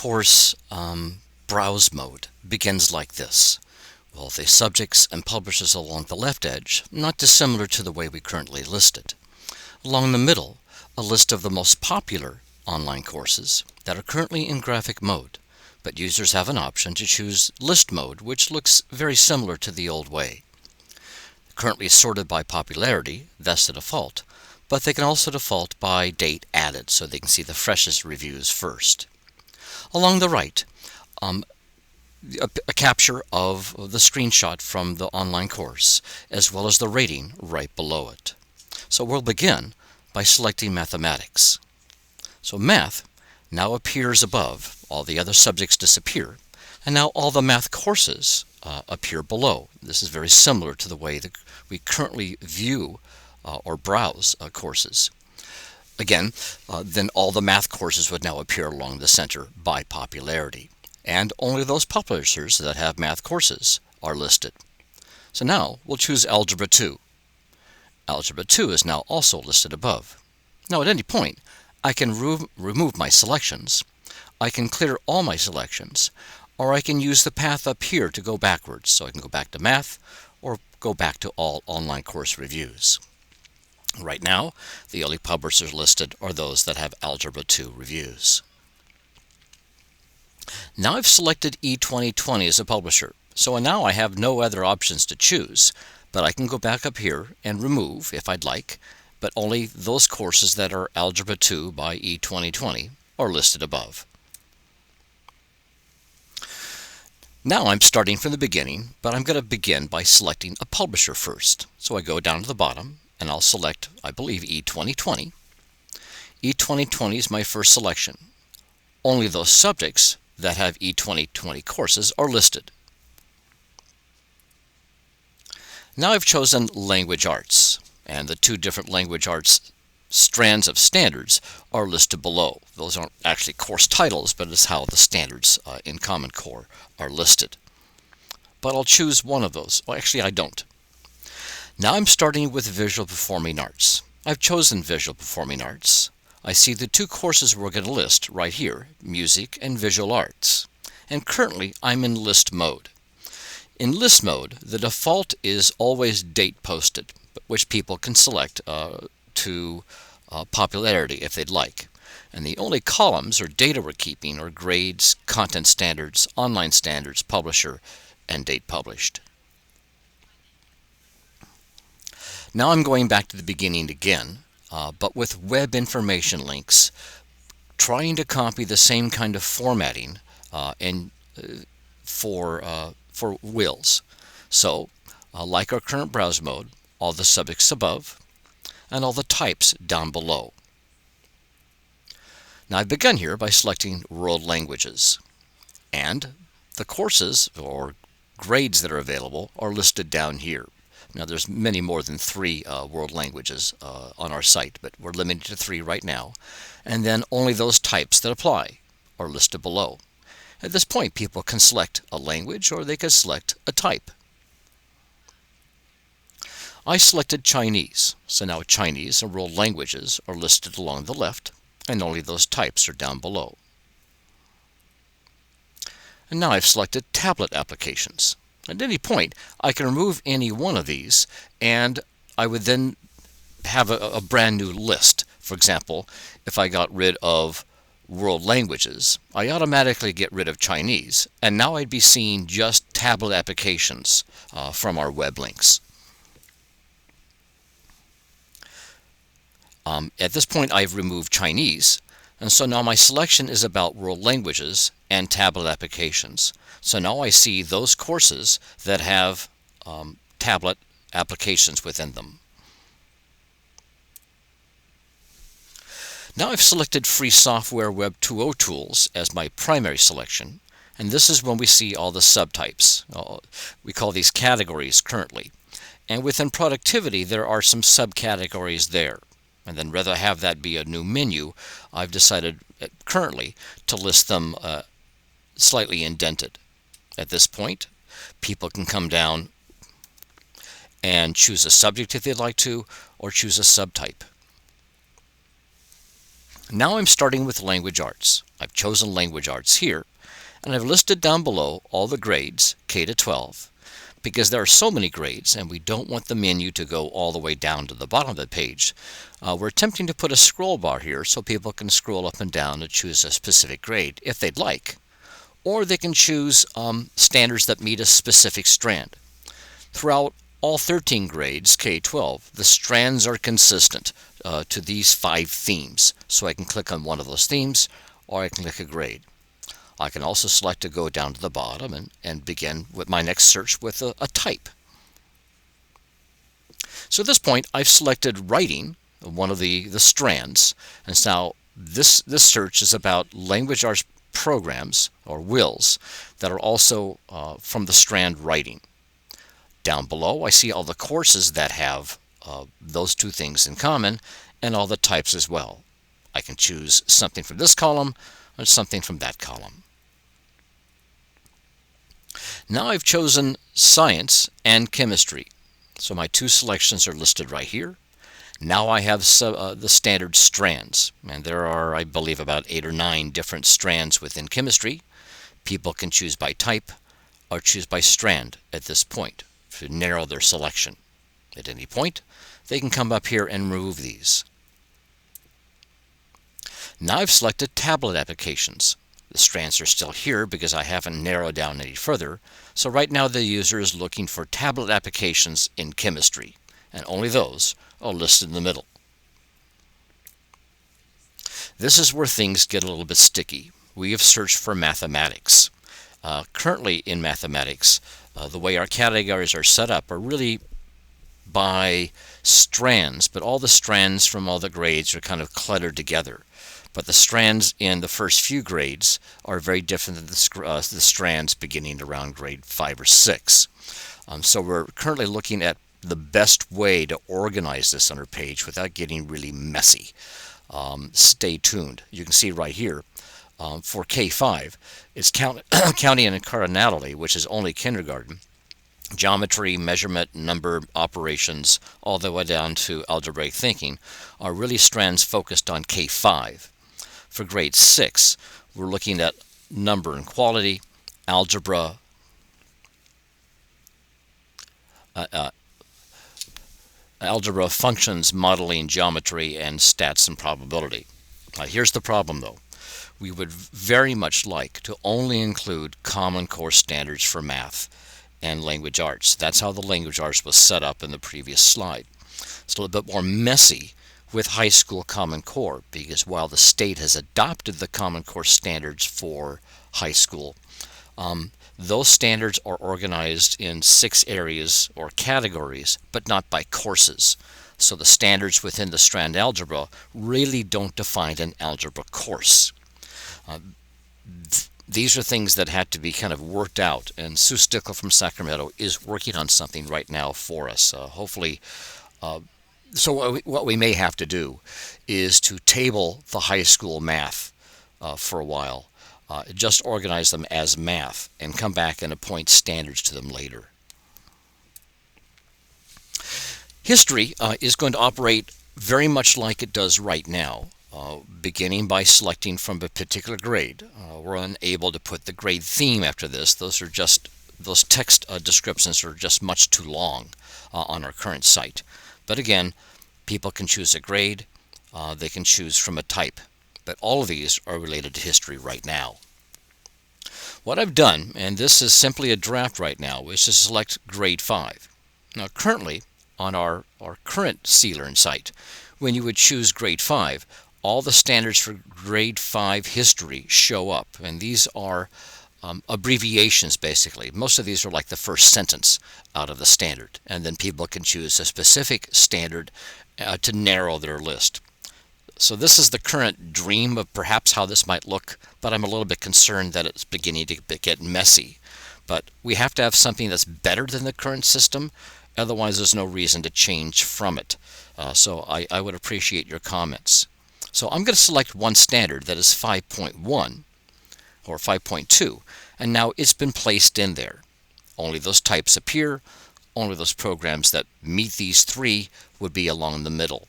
course browse mode begins like this. Well, the subjects and publishers along the left edge, not dissimilar to the way we currently list it. Along the middle, a list of the most popular online courses that are currently in graphic mode, but users have an option to choose list mode, which looks very similar to the old way. Currently sorted by popularity, that's the default, but they can also default by date added, so they can see the freshest reviews first. Along the right, a capture of the screenshot from the online course, as well as the rating right below it. So we'll begin by selecting mathematics. So math now appears above, all the other subjects disappear, and now all the math courses appear below. This is very similar to the way that we currently view or browse courses. Again, then all the math courses would now appear along the center by popularity, and only those publishers that have math courses are listed. So now we'll choose Algebra 2. Algebra 2 is now also listed above. Now at any point, I can remove my selections, I can clear all my selections, or I can use the path up here to go backwards. So I can go back to math or go back to all online course reviews. Right now, the only publishers listed are those that have Algebra 2 reviews. Now I've selected E2020 as a publisher, so now I have no other options to choose, but I can go back up here and remove if I'd like, but only those courses that are Algebra 2 by E2020 are listed above. Now I'm starting from the beginning, but I'm going to begin by selecting a publisher first. So I go down to the bottom and I'll select, I believe, E2020. E2020 is my first selection. Only those subjects that have E2020 courses are listed. Now I've chosen Language Arts, and the two different Language Arts strands of standards are listed below. Those aren't actually course titles, but it's how the standards in Common Core are listed. But I'll choose one of those. Well, actually, I don't. Now I'm starting with Visual Performing Arts. I've chosen Visual Performing Arts. I see the two courses we're going to list right here, Music and Visual Arts. And currently, I'm in list mode. In list mode, the default is always date posted, which people can select to popularity if they'd like. And the only columns or data we're keeping are grades, content standards, online standards, publisher, and date published. Now I'm going back to the beginning again, but with web information links, trying to copy the same kind of formatting for WILs. So, like our current browse mode, all the subjects above, and all the types down below. Now I've begun here by selecting World Languages, and the courses or grades that are available are listed down here. Now there's many more than 3 world languages on our site, but we're limited to 3 right now, and then only those types that apply are listed below. At this point, people can select a language or they can select a type. I selected Chinese, so now Chinese and world languages are listed along the left, and only those types are down below. And now I've selected tablet applications. At any point, I can remove any one of these, and I would then have a brand new list. For example, if I got rid of world languages, I automatically get rid of Chinese, and now I'd be seeing just tablet applications from our web links. At this point, I've removed Chinese, and so now my selection is about world languages and tablet applications. So now I see those courses that have tablet applications within them. Now I've selected Free Software Web 2.0 tools as my primary selection, and this is when we see all the subtypes. We call these categories currently. And within productivity, there are some subcategories there. And then rather have that be a new menu, I've decided currently to list them slightly indented. At this point, people can come down and choose a subject if they'd like to, or choose a subtype. Now I'm starting with language arts. I've chosen language arts here, and I've listed down below all the grades, K to 12, because there are so many grades and we don't want the menu to go all the way down to the bottom of the page. We're attempting to put a scroll bar here so people can scroll up and down to choose a specific grade if they'd like. Or they can choose standards that meet a specific strand. Throughout all 13 grades, K-12, the strands are consistent to these 5 themes. So I can click on one of those themes, or I can click a grade. I can also select to go down to the bottom and begin with my next search with a type. So at this point, I've selected writing, one of the strands, and so now this search is about language arts programs, or WILs, that are also from the strand writing. Down below, I see all the courses that have those 2 things in common, and all the types as well. I can choose something from this column or something from that column. Now I've chosen science and chemistry. So my 2 selections are listed right here. Now I have the standard strands, and there are, I believe, about 8 or 9 different strands within chemistry. People can choose by type or choose by strand at this point to narrow their selection. At any point, they can come up here and remove these. Now I've selected tablet applications. The strands are still here because I haven't narrowed down any further. So right now the user is looking for tablet applications in chemistry, and only those are listed in the middle. This is where things get a little bit sticky. We have searched for mathematics. Currently in mathematics, the way our categories are set up are really by strands, but all the strands from all the grades are kind of cluttered together. But the strands in the first few grades are very different than the strands beginning around grade 5 or 6. So we're currently looking at the best way to organize this on our page without getting really messy. Stay tuned. You can see right here for K5, it's counting and cardinality, which is only kindergarten. Geometry, measurement, number, operations, all the way down to algebraic thinking are really strands focused on K5. For grade 6, we're looking at number and quality, algebra, functions, modeling, geometry, and stats and probability. Here's the problem though. We would very much like to only include Common Core standards for math and language arts. That's how the language arts was set up in the previous slide. It's a little bit more messy with high school Common Core, because while the state has adopted the Common Core standards for high school, those standards are organized in 6 areas or categories, but not by courses. So the standards within the strand algebra really don't define an algebra course. These are things that had to be kind of worked out, and Sue Stickle from Sacramento is working on something right now for us. Hopefully, so what we may have to do is to table the high school math for a while, just organize them as math, and come back and appoint standards to them later. History is going to operate very much like it does right now. Beginning by selecting from a particular grade. We're unable to put the grade theme after this. Those text descriptions are just much too long on our current site. But again, people can choose a grade, they can choose from a type, but all of these are related to history right now. What I've done, and this is simply a draft right now, is to select grade 5. Now currently on our current CLRN site, when you would choose grade 5, all the standards for grade 5 history show up, and these are abbreviations basically. Most of these are like the first sentence out of the standard, and then people can choose a specific standard to narrow their list. So this is the current dream of perhaps how this might look, but I'm a little bit concerned that it's beginning to get messy. But we have to have something that's better than the current system, otherwise there's no reason to change from it. So I would appreciate your comments. So I'm going to select one standard that is 5.1 or 5.2, and now it's been placed in there. Only those types appear, only those programs that meet these 3 would be along the middle.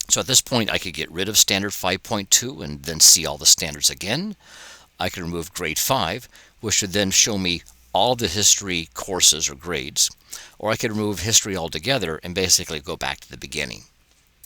So at this point I could get rid of standard 5.2 and then see all the standards again. I could remove grade 5, which would then show me all the history courses or grades, or I could remove history altogether and basically go back to the beginning.